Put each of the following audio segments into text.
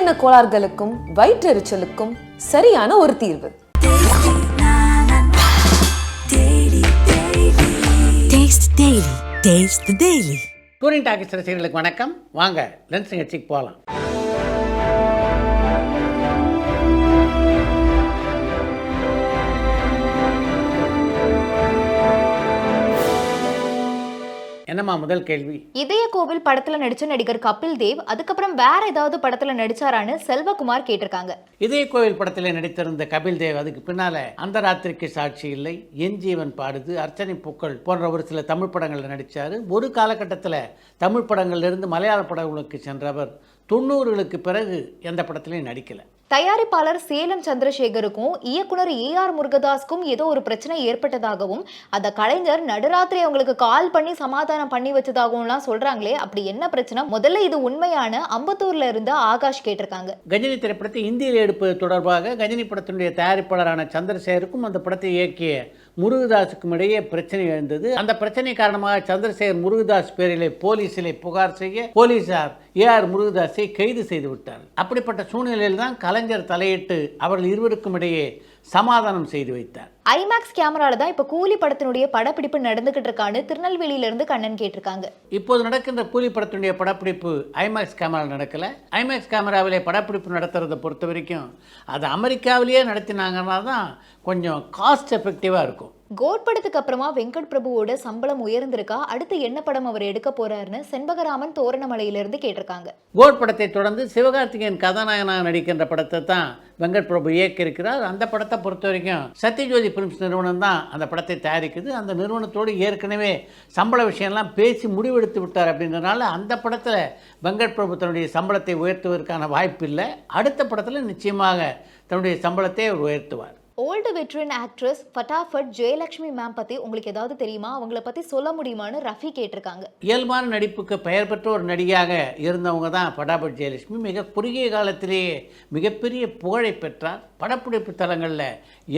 செரிமான கோளாறுகளுக்கும் வயிற்றெரிச்சலுக்கும் சரியான ஒரு தீர்வு. டூரிங் டாக்கீஸ் ரசிகர்களுக்கு வணக்கம். வாங்க லென்ஸ் நிகழ்ச்சிக்கு போகலாம். என்னம்மா முதல் கேள்வி? இதய கோவில் படத்துல நடிச்ச நடிகர் கபில் தேவ் அதுக்கப்புறம் வேற ஏதாவது படத்துல நடிச்சாரான்னு செல்வகுமார் கேட்டிருக்காங்க. இதய கோவில் படத்தில் நடித்திருந்த கபில் தேவ் அதுக்கு பின்னால அந்த ராத்திரிக்கு சாட்சி இல்லை, என் ஜீவன் பாடுது, அர்ச்சனை பூக்கள் போன்ற ஒரு சில தமிழ் படங்கள்ல நடிச்சாரு. ஒரு காலகட்டத்தில் தமிழ் படங்கள்ல இருந்து மலையாள படங்களுக்கு சென்றவர் 90களுக்கு பிறகு எந்த படத்திலையும் நடிக்கல. தயாரிப்பாளர் சேலம் சந்திரசேகருக்கும் இயக்குனர் AR முருகதாஸ்க்கும் ஏதோ ஒரு பிரச்சனை ஏற்பட்டதாகவும் அந்த கலைஞர் நடுராத்திரி அவங்களுக்கு கால் பண்ணி சமாதானம் பண்ணி வச்சதாகவும் சொல்றாங்களே, அப்படி என்ன பிரச்சனை? முதல்ல இது உண்மையான? அம்பத்தூர்ல இருந்து ஆகாஷ் கேட்டிருக்காங்க. கஜினி திரைப்படத்தை இந்தியில் எடுப்பது தொடர்பாக கஜினி படத்தினுடைய தயாரிப்பாளரான சந்திரசேகருக்கும் அந்த படத்தை இயக்கிய முருகதாஸுக்கும் இடையே பிரச்சனை எழுந்தது. அந்த பிரச்சனை காரணமாக சந்திரசேகர் முருகதாஸ் பேரிலே போலீசிலே புகார் செய்ய போலீசார் AR முருகதாஸை கைது செய்து விட்டார். அப்படிப்பட்ட சூழ்நிலையில் தான் கலைஞர் தலையிட்டு அவர்கள் இருவருக்கும் இடையே சமாதானம் செய்து வைத்தார். ஐமேக்ஸ் கேமரால தான் இப்ப கூலி படத்தினுடைய படப்பிடிப்பு நடந்துகிட்டு இருக்கான்னு திருநெல்வேலியில இருந்து கண்ணன் கேட்டிருக்காங்க. இப்போது நடக்கின்ற கூலி படத்தினுடைய படப்பிடிப்பு ஐமேக்ஸ் கேமரா நடக்கல. ஐமேக்ஸ் கேமராவிலே படப்பிடிப்பு நடத்துறதை பொறுத்த வரைக்கும் அது அமெரிக்காவிலேயே நடத்தினாங்கன்னா தான் கொஞ்சம் காஸ்ட் எஃபெக்டிவா இருக்கும். கோட் படத்துக்கு அப்புறமா வெங்கட் பிரபுவோட சம்பளம் உயர்ந்திருக்கா? அடுத்து என்ன படம் அவர் எடுக்க போறாருன்னு செண்பகராமன் தோரணமலையிலிருந்து கேட்டிருக்காங்க. கோட் படத்தை தொடர்ந்து சிவகார்த்திகேயன் கதாநாயகனாக நடிக்கின்ற படத்தை தான் வெங்கட் பிரபு இயக்கியிருக்கிறார். அந்த படத்தை பொறுத்த வரைக்கும் சத்யஜோதி பிலிம்ஸ் நிறுவனம் தான் அந்த படத்தை தயாரிக்குது. அந்த நிறுவனத்தோடு ஏற்கனவே சம்பள விஷயம்லாம் பேசி முடிவெடுத்து விட்டார். அப்படின்றனால அந்த படத்தில் வெங்கட் பிரபு தன்னுடைய சம்பளத்தை உயர்த்துவதற்கான வாய்ப்பு இல்லை. அடுத்த படத்தில் நிச்சயமாக தன்னுடைய சம்பளத்தை அவர் உயர்த்துவார். Old veteran actress Fatafat Jayalakshmi ma'am பற்றி உங்களுக்கு ஏதாவது தெரியுமா? அவங்கள பற்றி சொல்ல முடியுமான்னு ரஃபி கேட்டிருக்காங்க. இயல்பான நடிப்புக்கு பெயர் பெற்ற ஒரு நடிகையாக இருந்தவங்க தான் ஃபட்டாஃபட் ஜெயலட்சுமி. மிக குறுகிய காலத்திலேயே மிகப்பெரிய புகழை பெற்றார். படப்பிடிப்பு தலங்களில்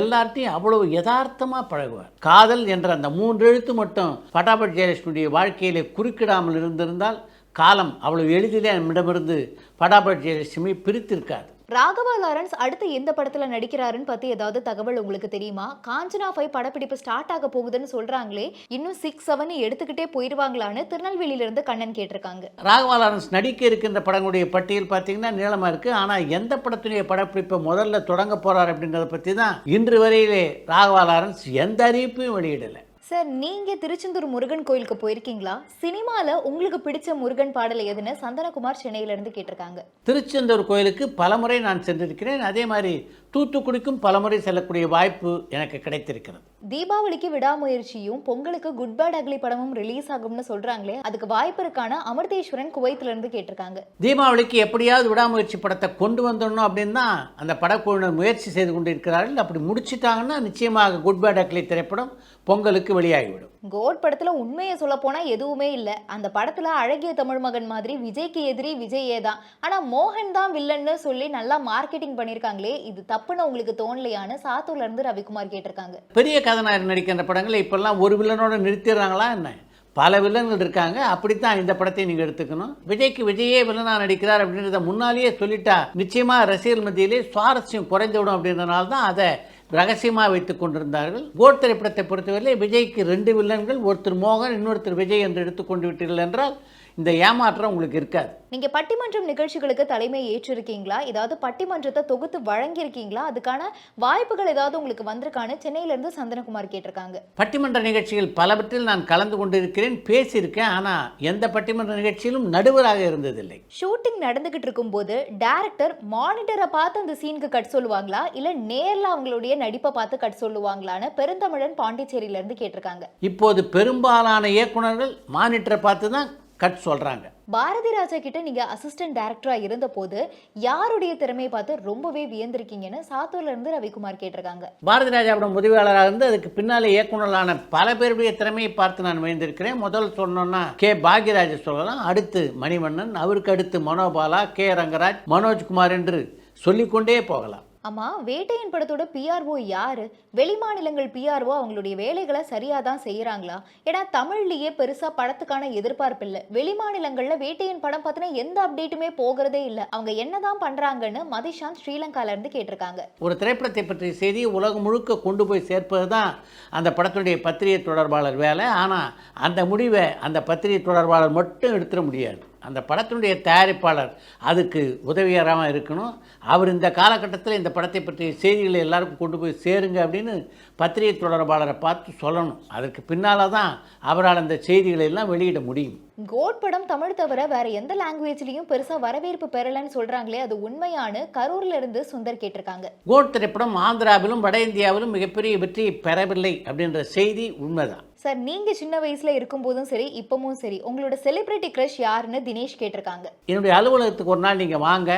எல்லார்ட்டையும் அவ்வளவு யதார்த்தமாக பழகுவார். காதல் என்ற அந்த 3 எழுத்து மட்டும் ஃபட்டாஃபட் ஜெயலட்சுமியுடைய வாழ்க்கையிலே குறுக்கிடாமல் இருந்திருந்தால் காலம் அவ்வளவு எளிதிலே நம்மிடமிருந்து ஃபட்டாஃபட் ஜெயலட்சுமி பிரித்திருக்காது. ராகவா லாரன்ஸ் அடுத்து எந்த படத்துல நடிக்கிறாருன்னு பத்தி ஏதாவது தகவல் உங்களுக்கு தெரியுமா? காஞ்சனா 5 படப்பிடிப்பு ஸ்டார்ட் ஆக போகுதுன்னு சொல்றாங்களே, இன்னும் 6-7 எடுத்துக்கிட்டே போயிருவாங்களான்னு திருநெல்வேலியில இருந்து கண்ணன் கேட்டிருக்காங்க. ராகவா லாரன்ஸ் நடிக்க இருக்கின்ற படங்களுடைய பட்டியல் பார்த்தீங்கன்னா நீளமா இருக்கு. ஆனா எந்த படத்துடைய படப்பிடிப்பை முதல்ல தொடங்க போறார் அப்படின்றத பத்தி தான் இன்று வரையிலே ராகவா லாரன்ஸ் எந்த அறிவிப்பையும் வெளியிடலை. சார், நீங்க திருச்செந்தூர் முருகன் கோயிலுக்கு போயிருக்கீங்களா? சினிமால உங்களுக்கு பிடிச்ச முருகன் பாடல் எதுன்னு சந்தனகுமார் சென்னையில இருந்து கேட்டிருக்காங்க. திருச்செந்தூர் கோயிலுக்கு பலமுறை நான் சென்றிருக்கிறேன். அதே மாதிரி தூத்துக்குடிக்கும் பலமுறை செல்லக்கூடிய வாய்ப்பு எனக்கு கிடைத்திருக்கிறது. தீபாவளிக்கு விடாமுயற்சியும் பொங்கலுக்கு குட் பேட் அக்லி படமும் ரிலீஸ் ஆகும்னு சொல்றாங்களே, அதுக்கு வாய்ப்பு இருக்கான? அமர்தேஸ்வரன் குவைத்துல இருந்து கேட்டிருக்காங்க. தீபாவளிக்கு எப்படியாவது விடாமுயற்சி படத்தை கொண்டு வந்துடணும் அப்படின்னு தான் அந்த படக்குழுவினர் முயற்சி செய்து கொண்டிருக்கிறார்கள். அப்படி முடிச்சிட்டாங்கன்னா நிச்சயமாக குட் பேட் அக்லி திரைப்படம் பொங்கலுக்கு வெளியாகிவிடும். கோட் படத்துல உண்மையை சொல்ல போனா எதுவுமே இல்ல. அந்த படத்துல அழகிய தமிழ் மகன் மாதிரி விஜய்க்கு எதிரி விஜயே தான், ஆனா மோகன் தான் வில்லன்னு சொல்லி நல்லா மார்க்கெட்டிங் பண்ணிருக்காங்களே, இது தப்புன்னு உங்களுக்கு தோணலையான்னு சாத்தூர்ல இருந்து ரவிக்குமார் கேட்டிருக்காங்க. பெரிய கதாநாயகர் நடிக்கின்ற படங்களை இப்பெல்லாம் ஒரு வில்லனோட நிறுத்திடுறாங்களா என்ன? பல வில்லன்கள் இருக்காங்க. அப்படித்தான் இந்த படத்தை நீங்க எடுத்துக்கணும். விஜய்க்கு விஜயே வில்லனா நடிக்கிறார் அப்படின்றத முன்னாலேயே சொல்லிட்டா நிச்சயமா ரசிகர்கள் மத்தியிலே சுவாரஸ்யம் குறைந்துவிடும். அப்படின்றனால தான் அதை ரகசியமாக வைத்துக் கொண்டிருந்தார்கள். கோட் திரைப்படத்தை பொறுத்தவரையிலே விஜய்க்கு 2 வில்லன்கள், ஒருத்தர் மோகன், இன்னொருத்தர் விஜய் என்று எடுத்துக்கொண்டு விட்டீர்கள் என்றால் இந்த ஏமாற்றம் உங்களுக்கு இருக்காது. நீங்க பட்டிமன்றம் நிகழ்ச்சிகளுக்கு தலைமை ஏற்றிருக்கீங்களா? ஏதாவது பட்டிமன்றத்தை தொகுத்து வழங்கியிருக்கீங்களா? அதுக்கான வாய்ப்புகள் ஏதாவது உங்களுக்கு வந்திருக்கான்னு சென்னையில இருந்து சந்தனகுமார் கேட்டிருக்காங்க. பட்டிமன்ற நிகழ்ச்சிகள் பலவற்றில் நான் கலந்து கொண்டிருக்கிறேன், பேசியிருக்கேன். ஆனா எந்த பட்டிமன்ற நிகழ்ச்சியிலும் நடுவராக இருந்ததில்லை. ஷூட்டிங் நடந்துகிட்டு இருக்கும் போது டைரக்டர் மானிட்டரை பார்த்து அந்த சீனுக்கு கட் சொல்லுவாங்களா, இல்ல நேர்ல அவங்களுடைய நடிப்பை பார்த்து கட் சொல்லுவாங்களான்னு பெருந்தமிழன் பாண்டிச்சேரியில இருந்து கேட்டிருக்காங்க. இப்போது பெரும்பாலான இயக்குனர்கள் மானிட்டரை பார்த்து தான் கட் சொல்றாங்க. பாரதி ராஜா கிட்ட நீங்க அசிஸ்டன்ட் டைரக்டரா இருந்த போது யாருடைய திறமையை பார்த்து ரொம்பவே வியந்திருக்கீங்கன்னு சாத்தூர்ல இருந்து ரவிக்குமார் கேட்டிருக்காங்க. பாரதி ராஜாவோட உதவியாளராக இருந்து அதுக்கு பின்னாலே இயக்குனரான பல பேருடைய திறமையை பார்த்து நான் வியந்திருக்கிறேன். முதல் சொன்னோன்னா கே பாக்யராஜ் சொல்லலாம், அடுத்து மணிவண்ணன், அவருக்கு அடுத்து மனோபாலா, கே ரங்கராஜ், மனோஜ்குமார் என்று சொல்லிக்கொண்டே போகலாம். ஆமா, வேட்டையன் படத்தோட பிஆர்ஓ யாரு? வெளிமாநிலங்கள் பிஆர்ஓ அவங்களுடைய வேலைகளை சரியா தான் செய்யறாங்களா? ஏன்னா தமிழ்லயே பெருசா படத்துக்கான எதிர்பார்ப்பு இல்ல. வெளிமாநிலங்கள்ல வேட்டையன் படம் பத்தின எந்த அப்டேட்டுமே போகிறதே இல்ல. அவங்க என்னதான் பண்றாங்கன்னு மதிஷாந்த் ஸ்ரீலங்கால இருந்து கேட்டிருக்காங்க. ஒரு திரைப்படத்தை பற்றிய செய்தி உலகம் முழுக்க கொண்டு போய் சேர்ப்பது தான் அந்த படத்துடைய பத்திரிகை தொடர்பாளர் வேலை. ஆனால் அந்த முடிவை அந்த பத்திரிகை தொடர்பாளர் மட்டும் எடுத்துட முடியாது. அந்த படத்தினுடைய தயாரிப்பாளர் அதுக்கு உதவியாராக இருக்கணும். அவர் இந்த காலகட்டத்தில் இந்த படத்தை பற்றிய செய்திகளை எல்லாருக்கும் கொண்டு போய் சேருங்க அப்படின்னு பத்திரிகை தொடர்பாளரை பார்த்து சொல்லணும். அதற்கு பின்னால் தான் அவரால் அந்த செய்திகளை எல்லாம் வெளியிட முடியும். கோட் படம் தமிழ் தவிர வேற எந்த லாங்குவேஜ்லயும் பெருசா வரவேற்பு பெறலன்னு சொல்றாங்களே, அது உண்மையான? கரூர்ல இருந்து சுந்தர் கேட்டிருக்காங்க. கோட் திரைப்படம் ஆந்திராவிலும் வட இந்தியாவிலும் மிகப்பெரிய வெற்றியை பெறவில்லை அப்படின்ற செய்தி உண்மைதான். சார், நீங்க சின்ன வயசுல இருக்கும் போதும் சரி இப்பவும் சரி உங்களோட செலிபிரிட்டி கிரஷ் யாருன்னு தினேஷ் கேட்டிருக்காங்க. என்னுடைய அலுவலகத்துக்கு ஒரு நாள் நீங்கள் வாங்க,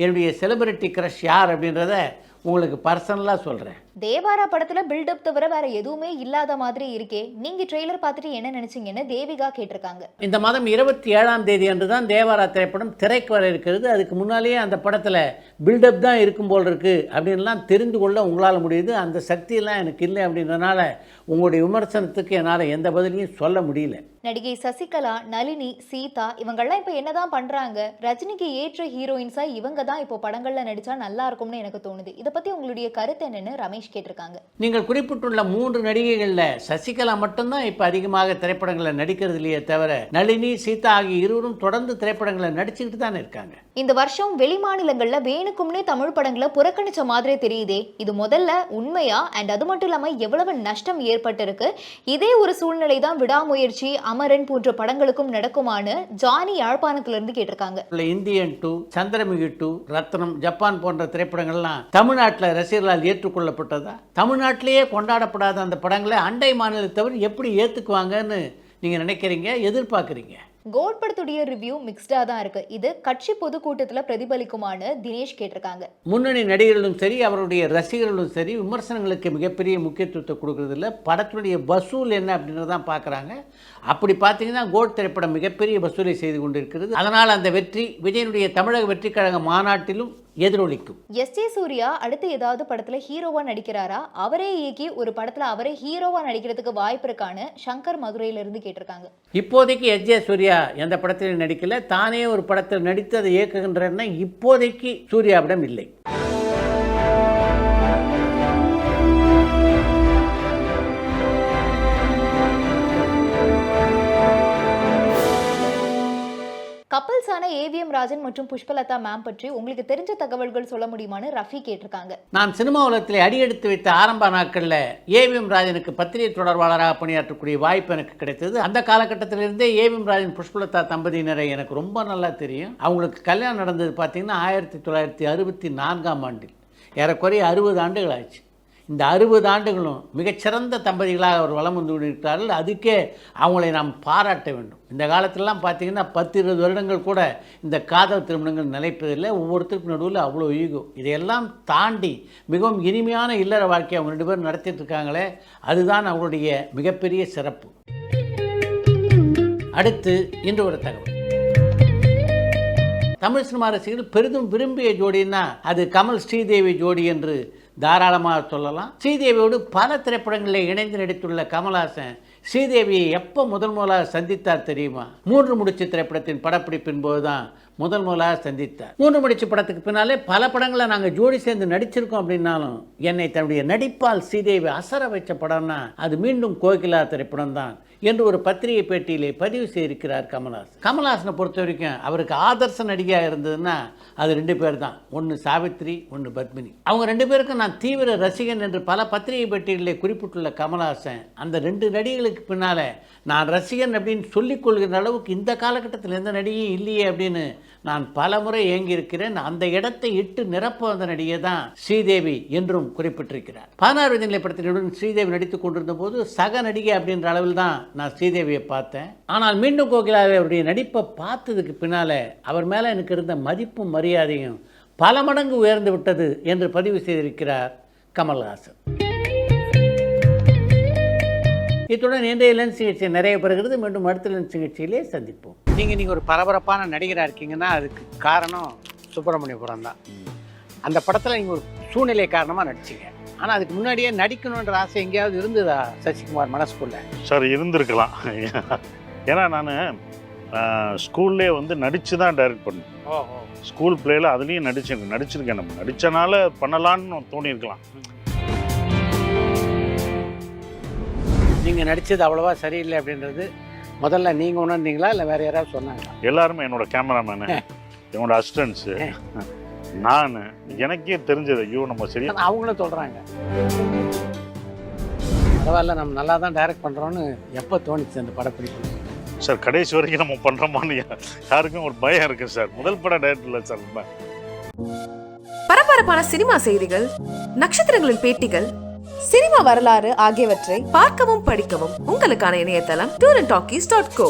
என்னுடைய செலிபிரிட்டி கிரஷ் யார் அப்படின்றத உங்களுக்கு பர்சனலாக சொல்கிறேன். தேவாரா படத்துல பில்டப் தவிர வேற எதுவுமே இல்லாத மாதிரி இருக்கே, நீங்க ட்ரெய்லர் பார்த்துட்டு என்ன நினைச்சீங்கன்னு தேவிகா கேட்டிருக்காங்க. இந்த மாதம் 27ஆம் தேதி அன்று தான் தேவாரா திரைப்படம் திரைக்கு வர இருக்கிறது. அதுக்கு முன்னாலேயே அந்த படத்தில் பில்டப் தான் இருக்கும் போல் இருக்குது அப்படின்லாம் தெரிந்து கொள்ள உங்களால் முடியுது. அந்த சக்தியெல்லாம் எனக்கு இல்லை அப்படின்றனால உங்களுடைய விமர்சனத்துக்கு என்னால் எந்த பதிலையும் சொல்ல முடியல. நடிகை சசிகலா, நளினி, சீதா இவங்கெல்லாம் இப்போ என்னதான் பண்றாங்க? ரஜினிக்கு ஏற்ற ஹீரோயின்ஸா இவங்க தான் இப்போ படங்கள்ல நடிச்சா நல்லா இருக்கும்னு எனக்கு தோணுது. இதை பத்தி உங்களுடைய கருத்து என்னன்னு ரமேஷ் கேட்டிருக்காங்க. நீங்கள் குறிப்பிட்டுள்ள 3 நடிகைகளில் சசிகலா மட்டும்தான் இப்போ அதிகமாக திரைப்படங்களில் நடிக்கிறது இல்லையே தவிர நளினி, சீதா ஆகிய இருவரும் தொடர்ந்து திரைப்படங்களில் நடிச்சுக்கிட்டு தான் இருக்காங்க. இந்த வருஷம் வெளிமாநிலங்கள்ல வேணுக்கும்னே தமிழ் படங்களை புறக்கணிச்ச மாதிரி தெரியுதே, இது முதல்ல உண்மையா? அண்ட் அது மட்டும் இல்லாம எவ்வளவு நஷ்டம் ஏற்பட்டிருக்கு? இதே ஒரு சூழ்நிலை தான் விடாமுயற்சி, அமரன் போன்ற படங்களுக்கும் நடக்குமான்னு ஜானி யாழ்ப்பாணத்திலிருந்து கேட்டிருக்காங்க. இந்தியன் 2, சந்திரமுகி 2, ரத்னம், ஜப்பான் போன்ற திரைப்படங்கள்லாம் தமிழ்நாட்டில் ரசிகர்களால் ஏற்றுக்கொள்ளப்பட்டதா? தமிழ்நாட்டிலேயே கொண்டாடப்படாத அந்த படங்களை அண்டை மாநிலத்தவர் எப்படி ஏற்றுக்குவாங்கன்னு நீங்கள் நினைக்கிறீங்க, எதிர்பார்க்குறீங்க? கோட் படத்துடைய ரிவ்யூ மிக்ஸ்டா தான் இருக்கு. இது கட்சி பொதுக்கூட்டத்துல பிரதிபலிக்குமான்னு தினேஷ் கேட்டிருக்காங்க. முன்னணி நடிகர்களும் சரி அவருடைய ரசிகர்களும் சரி விமர்சனங்களுக்கு மிகப்பெரிய முக்கியத்துவத்தை கொடுக்கறது இல்லை. படத்தினுடைய வசூல் என்ன அப்படின்றதான் பார்க்குறாங்க. அப்படி பார்த்தீங்கன்னா கோட் திரைப்படம் மிகப்பெரிய வசூலை செய்து கொண்டிருக்கிறது. அதனால் அந்த வெற்றி விஜயனுடைய தமிழக வெற்றி கழக மாநாட்டிலும் எதிரொலிக்கும். எஸ்.ஏ. சூர்யா அடுத்து ஏதாவது படத்துல ஹீரோவா நடிக்கிறாரா? அவரே இயக்கி ஒரு படத்துல அவரே ஹீரோவா நடிக்கிறதுக்கு வாய்ப்பு இருக்கான்னு சங்கர் மதுரையில இருந்து கேட்டிருக்காங்க. இப்போதைக்கு எஸ்.ஏ. சூர்யா எந்த படத்திலும் நடிக்கல. தானே ஒரு படத்தில் நடித்து அதை இயக்குகின்றன இப்போதைக்கு சூர்யாவிடம் இல்லை. கப்பல்ஸான ஏவிஎம் ராஜன் மற்றும் புஷ்பலதா மேம் பற்றி உங்களுக்கு தெரிஞ்ச தகவல்கள் சொல்ல முடியுமான்னு ரஃபி கேட்டிருக்காங்க. நான் சினிமா உலகத்தில் அடியெடுத்து வைத்த ஆரம்ப நாட்களில் ஏவிஎம் ராஜனுக்கு பத்திரிகை தொடர்பாளராக பணியாற்றக்கூடிய வாய்ப்பு எனக்கு கிடைத்தது. அந்த காலகட்டத்திலிருந்தே ஏவிஎம் ராஜன் புஷ்பலதா தம்பதியினரை எனக்கு ரொம்ப நல்லா தெரியும். அவங்களுக்கு கல்யாணம் நடந்தது பார்த்தீங்கன்னா 1964ஆம் ஆண்டில். ஏறக்குறைய 60 ஆண்டுகள் ஆச்சு. இந்த 60 ஆண்டுகளும் மிகச்சிறந்த தம்பதிகளாக அவர் வலம் வந்து கொண்டிருக்கிறார்கள். அதுக்கே அவங்களை நாம் பாராட்ட வேண்டும். இந்த காலத்திலலாம் பார்த்திங்கன்னா 10-20 வருடங்கள் கூட இந்த காதல் திருமணங்கள் நிலைப்பதில்லை. ஒவ்வொருத்தருக்கும் நடுவில் அவ்வளோ ஈகோ. இதையெல்லாம் தாண்டி மிகவும் இனிமையான இல்லற வாழ்க்கையை அவங்க 2 பேரும் நடத்திட்டு இருக்காங்களே, அதுதான் அவங்களுடைய மிகப்பெரிய சிறப்பு. அடுத்து இன்று ஒரு தகவல். தமிழ் சினிமா ரசிகர்கள் பெரிதும் விரும்பிய ஜோடின்னா அது கமல் ஸ்ரீதேவி ஜோடி என்று தாராளமாக சொல்லலாம். ஸ்ரீதேவியோடு பல திரைப்படங்களில் இணைந்து நடித்துள்ள கமல்ஹாசன் ஸ்ரீதேவியை எப்போ முதலாக சந்தித்தார் தெரியுமா? 3 முடிச்சு திரைப்படத்தின் படப்பிடிப்பின் போது தான் முதலாக சந்தித்தார். 3 முடிச்சு படத்துக்கு பின்னாலே பல படங்களை நாங்கள் ஜோடி சேர்ந்து நடிச்சிருக்கோம் அப்படின்னாலும் என்னை தன்னுடைய நடிப்பால் ஸ்ரீதேவி அசர வச்ச படம்னா அது மீண்டும் கோகிலா திரைப்படம் தான் என்று ஒரு பத்திரிகை பேட்டியிலே பதிவு செய்திருக்கிறார் கமல்ஹாசன். கமல்ஹாசனை பொறுத்த வரைக்கும் அவருக்கு ஆதர்ச நடிகையாக இருந்ததுன்னா அது 2 பேர் தான். ஒன்று சாவித்ரி, ஒன்று பத்மினி. அவங்க 2 பேருக்கும் நான் தீவிர ரசிகன் என்று பல பத்திரிகை பேட்டிகளிலே குறிப்பிட்டுள்ள கமல்ஹாசன் அந்த 2 நடிகைகளுக்கு பின்னால் நான் ரசிகன் அப்படின்னு சொல்லிக் கொள்கிற அளவுக்கு இந்த காலகட்டத்தில் எந்த நடிகையும் இல்லையே அப்படின்னு நான் பல முறை ஏங்கியிருக்கிறேன். அந்த இடத்தை இட்டு நிரப்ப வந்த நடிகை தான் ஸ்ரீதேவி என்றும் குறிப்பிட்டிருக்கிறார். 16 வயது நிலை படத்தினுடன் ஸ்ரீதேவி நடித்துக் கொண்டிருந்த போது சக நடிகை அப்படின்ற அளவில் தான் நான் ஸ்ரீதேவியை பார்த்தேன். ஆனால் மீண்டும் கோகிலாவை அவருடைய நடிப்பை பார்த்ததுக்கு பின்னால அவர் மேலே எனக்கு இருந்த மதிப்பும் மரியாதையும் பல மடங்கு உயர்ந்து விட்டது என்று பதிவு செய்திருக்கிறார் கமல்ஹாசன். இத்துடன் இன்றைய லென்ஸ் நிகழ்ச்சி நிறைய பெறுகிறது. மீண்டும் அடுத்த லென்ஸ் நிகழ்ச்சியிலே சந்திப்போம். நீங்கள் ஒரு பரபரப்பான நடிகராக இருக்கீங்கன்னா அதுக்கு காரணம் சுப்பிரமணியபுரம் தான். அந்த படத்தில் நீங்கள் ஒரு சூழ்நிலை காரணமாக நடிச்சிங்க. ஆனால் அதுக்கு முன்னாடியே நடிக்கணுன்ற ஆசை எங்கேயாவது இருந்ததா சசிகுமார் மனசுக்குள்ள? சார் இருந்திருக்கலாம். ஏன்னா நான் ஸ்கூல்லே வந்து நடித்து தான் டைரக்ட் பண்ணேன். ஸ்கூல் பிளேயில் அதுலேயும் நடிச்சிருக்கேன். நம்ம நடித்தனால பண்ணலான்னு தோணியிருக்கலாம். நீங்கள் நடித்தது அவ்வளோவா சரியில்லை அப்படின்றது முதல்ல நீங்கள் உணர்ந்தீங்களா இல்லை வேறு யாராவது சொன்னாங்களா? எல்லாருமே என்னோட கேமராமேனு, என்னோட அசிஸ்டன்ஸு, நான், எனக்கே தெரிஞ்சது ஐயோ நம்ம சரி. அவங்களும் சொல்கிறாங்க பரவாயில்ல நம்ம நல்லா தான் டைரக்ட் பண்ணுறோன்னு. எப்போ தோணிச்சு அந்த படப்பிடிப்பு? சார் கடைசி வரைக்கும் நம்ம பண்ணுறோமான்னு யாருக்கும் ஒரு பயம் இருக்குது சார். முதல் படம் டைரக்ட் இல்லை சார். பரபரப்பான சினிமா செய்திகள், நட்சத்திரங்களின் பேட்டிகள், சினிமா வரலாறு ஆகியவற்றை பார்க்கவும் படிக்கவும் உங்களுக்கான இணையதளம் tourantalkies.co.